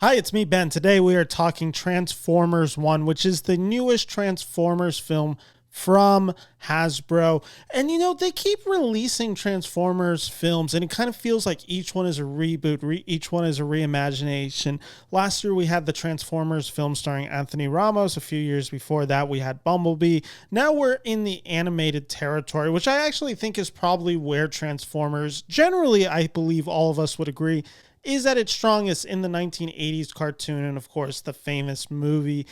Hi, it's me, Ben. Today we are talking Transformers 1, which is the newest Transformers film from Hasbro. And they keep releasing Transformers films, and it kind of feels like each one is a reboot, each one is a reimagination. Last year we had the Transformers film starring Anthony Ramos. A few years before that we had Bumblebee. Now we're in the animated territory, which I actually think is probably where Transformers, generally I believe all of us would agree, is at its strongest in the 1980s cartoon and, of course, the famous movie.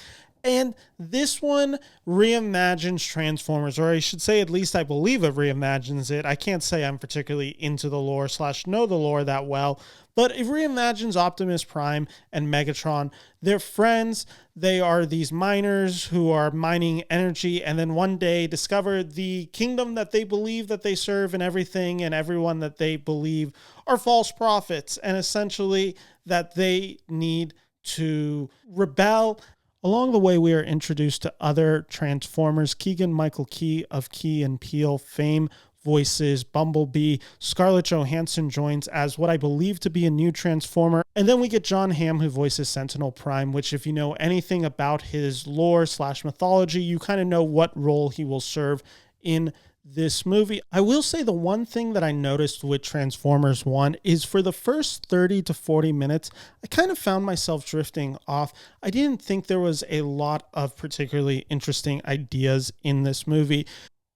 And this one reimagines Transformers, or I should say, at least I believe it reimagines it. I can't say I'm particularly into the lore / know the lore that well, but it reimagines Optimus Prime and Megatron. They're friends. They are these miners who are mining energy, and then one day discover the kingdom that they believe that they serve and everything and everyone that they believe are false prophets, and essentially that they need to rebel. Along the way, we are introduced to other Transformers. Keegan-Michael Key of Key and Peele fame voices Bumblebee. Scarlett Johansson joins as what I believe to be a new Transformer. And then we get John Hamm, who voices Sentinel Prime, which if you know anything about his lore / mythology, you kind of know what role he will serve in this movie. I will say the one thing that I noticed with Transformers 1 is for the first 30 to 40 minutes, I kind of found myself drifting off. I didn't think there was a lot of particularly interesting ideas in this movie.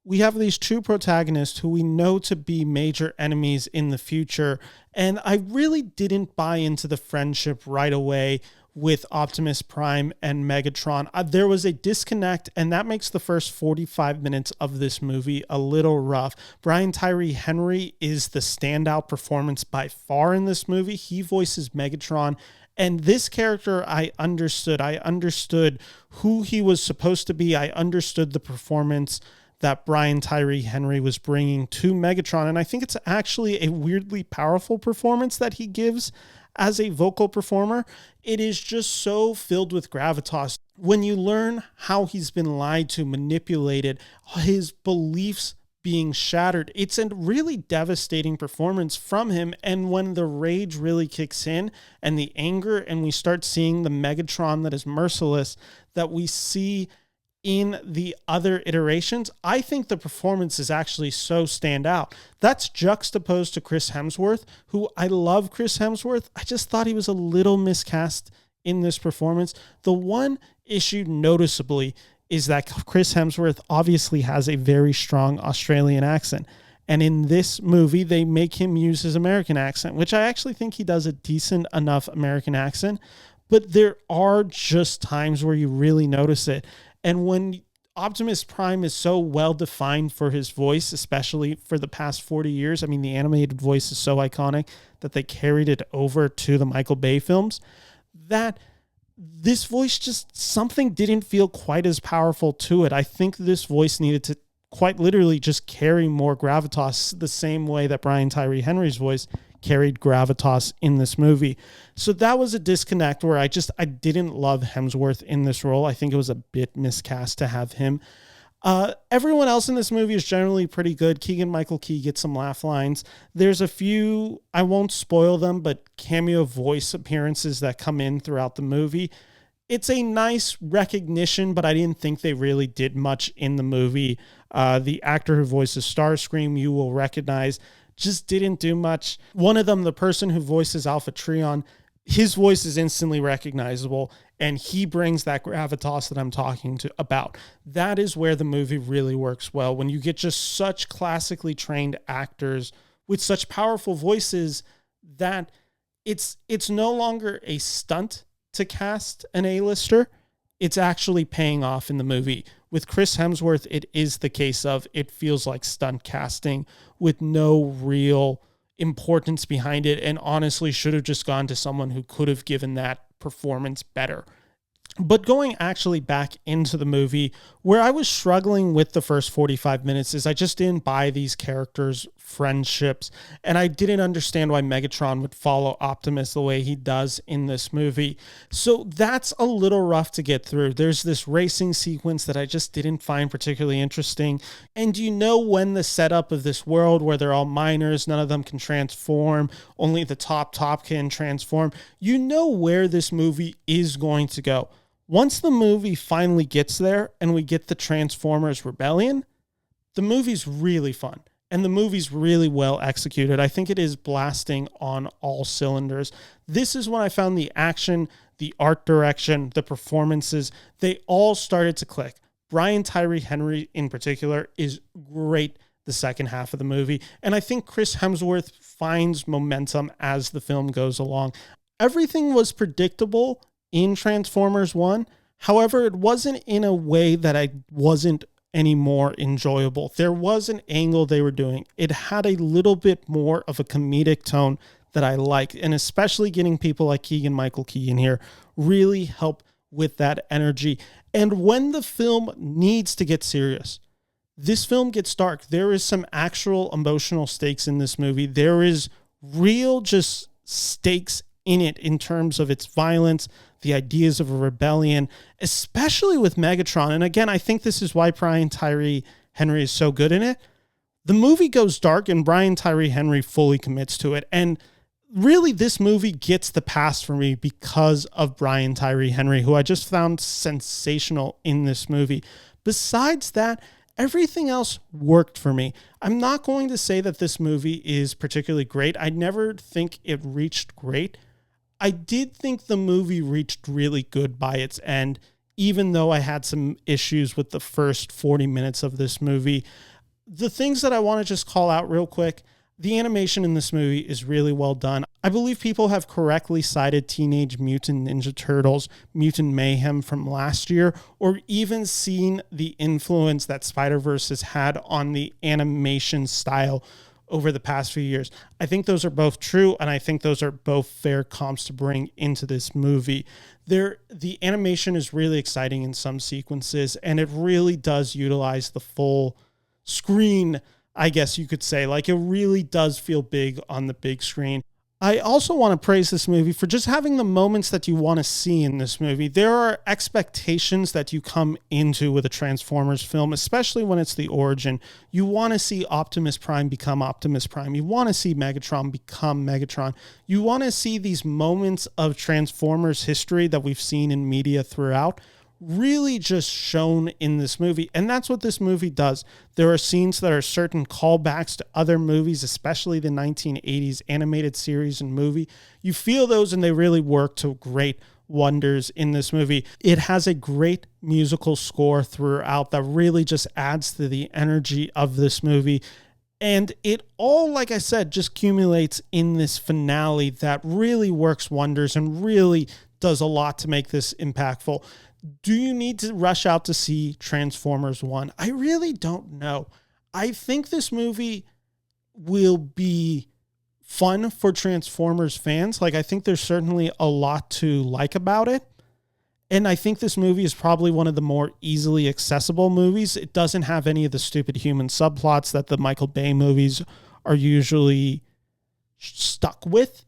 We have these two protagonists who we know to be major enemies in the future, and I really didn't buy into the friendship right away with Optimus Prime and Megatron. There was a disconnect, and that makes the first 45 minutes of this movie a little rough. Brian Tyree Henry is the standout performance by far in this movie. He voices Megatron, and this character I understood. I understood who he was supposed to be. I understood the performance that Brian Tyree Henry was bringing to Megatron, and I think it's actually a weirdly powerful performance that he gives as a vocal performer. It is just so filled with gravitas. When you learn how he's been lied to, manipulated, his beliefs being shattered, it's a really devastating performance from him. And when the rage really kicks in and the anger, and we start seeing the Megatron that is merciless that we see in the other iterations, I think the performance is actually so standout. That's juxtaposed to Chris Hemsworth, who I love Chris Hemsworth. I just thought he was a little miscast in this performance. The one issue noticeably is that Chris Hemsworth obviously has a very strong Australian accent. And in this movie, they make him use his American accent, which I actually think he does a decent enough American accent. But there are just times where you really notice it. And when Optimus Prime is so well defined for his voice, especially for the past 40 years, I mean, the animated voice is so iconic that they carried it over to the Michael Bay films, that this voice just, something didn't feel quite as powerful to it. I think this voice needed to quite literally just carry more gravitas the same way that Brian Tyree Henry's voice carried gravitas in this movie. So that was a disconnect where I didn't love Hemsworth in this role. I think it was a bit miscast to have him. Everyone else in this movie is generally pretty good. Keegan-Michael Key gets some laugh lines. There's a few, I won't spoil them, but cameo voice appearances that come in throughout the movie. It's a nice recognition, but I didn't think they really did much in the movie. The actor who voices Starscream, you will recognize, just didn't do much. One of them, the person who voices Alpha Trion, his voice is instantly recognizable, and he brings that gravitas that I'm talking about. That is where the movie really works well, when you get just such classically trained actors with such powerful voices that it's no longer a stunt to cast an A-lister. It's actually paying off in the movie. With Chris Hemsworth, it is the case of it feels like stunt casting with no real importance behind it, and honestly should have just gone to someone who could have given that performance better. But going actually back into the movie, where I was struggling with the first 45 minutes is I just didn't buy these characters friendships. And I didn't understand why Megatron would follow Optimus the way he does in this movie. So that's a little rough to get through. There's this racing sequence that I just didn't find particularly interesting. And you know, when the setup of this world where they're all minors, none of them can transform, only the top can transform, you know where this movie is going to go. Once the movie finally gets there and we get the Transformers Rebellion, the movie's really fun and the movie's really well executed. I think it is blasting on all cylinders. This is when I found the action, the art direction, the performances, they all started to click. Brian Tyree Henry in particular is great the second half of the movie. And I think Chris Hemsworth finds momentum as the film goes along. Everything was predictable in Transformers 1. However, it wasn't in a way that I wasn't any more enjoyable. There was an angle they were doing. It had a little bit more of a comedic tone that I like, and especially getting people like Keegan-Michael Key in here really help with that energy. And when the film needs to get serious, this film gets dark. There is some actual emotional stakes in this movie. There is real just stakes in it in terms of its violence, the ideas of a rebellion, especially with Megatron. And again, I think this is why Brian Tyree Henry is so good in it. The movie goes dark and Brian Tyree Henry fully commits to it. And really, this movie gets the pass for me because of Brian Tyree Henry, who I just found sensational in this movie. Besides that, everything else worked for me. I'm not going to say that this movie is particularly great. I never think it reached great. I did think the movie reached really good by its end, even though I had some issues with the first 40 minutes of this movie. The things that I want to just call out real quick, the animation in this movie is really well done. I believe people have correctly cited Teenage Mutant Ninja Turtles, Mutant Mayhem from last year, or even seen the influence that Spider-Verse has had on the animation style over the past few years. I think those are both true, and I think those are both fair comps to bring into this movie. The animation is really exciting in some sequences, and it really does utilize the full screen, I guess you could say. Like, it really does feel big on the big screen. I also want to praise this movie for just having the moments that you want to see in this movie. There are expectations that you come into with a Transformers film, especially when it's the origin. You want to see Optimus Prime become Optimus Prime. You want to see Megatron become Megatron. You want to see these moments of Transformers history that we've seen in media throughout really just shown in this movie. And that's what this movie does. There are scenes that are certain callbacks to other movies, especially the 1980s animated series and movie. You feel those and they really work to great wonders in this movie. It has a great musical score throughout that really just adds to the energy of this movie. And it all, like I said, just accumulates in this finale that really works wonders and really does a lot to make this impactful. Do you need to rush out to see Transformers 1? I really don't know. I think this movie will be fun for Transformers fans. Like, I think there's certainly a lot to like about it. And I think this movie is probably one of the more easily accessible movies. It doesn't have any of the stupid human subplots that the Michael Bay movies are usually stuck with.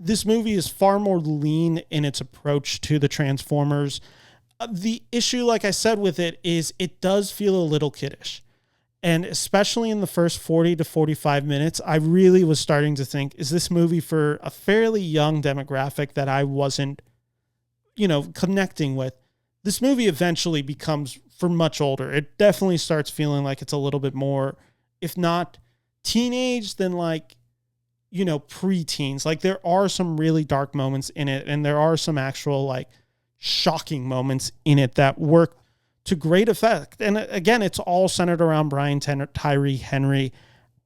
This movie is far more lean in its approach to the Transformers. The issue, like I said, with it is it does feel a little kiddish. And especially in the first 40 to 45 minutes, I really was starting to think, is this movie for a fairly young demographic that I wasn't, connecting with? This movie eventually becomes for much older. It definitely starts feeling like it's a little bit more, if not teenage, then pre-teens. Like, there are some really dark moments in it, and there are some actual, shocking moments in it that work to great effect. And again, it's all centered around Brian Tyree Henry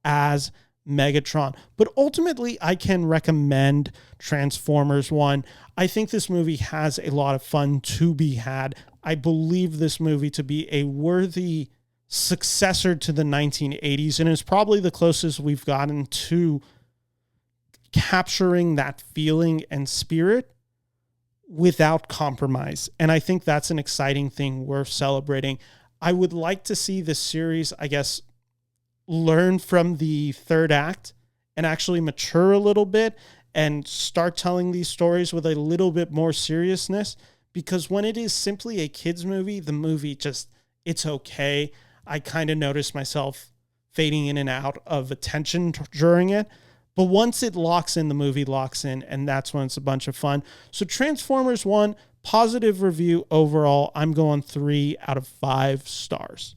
as Megatron. But ultimately, I can recommend Transformers 1. I think this movie has a lot of fun to be had. I believe this movie to be a worthy successor to the 1980s, and it's probably the closest we've gotten to capturing that feeling and spirit without compromise. And I think that's an exciting thing worth celebrating. I would like to see this series, I guess, learn from the third act and actually mature a little bit and start telling these stories with a little bit more seriousness. Because when it is simply a kid's movie, the movie just, it's okay. I kind of notice myself fading in and out of attention during it. But once it locks in, the movie locks in, and that's when it's a bunch of fun. So Transformers 1, positive review overall. I'm going 3 out of 5 stars.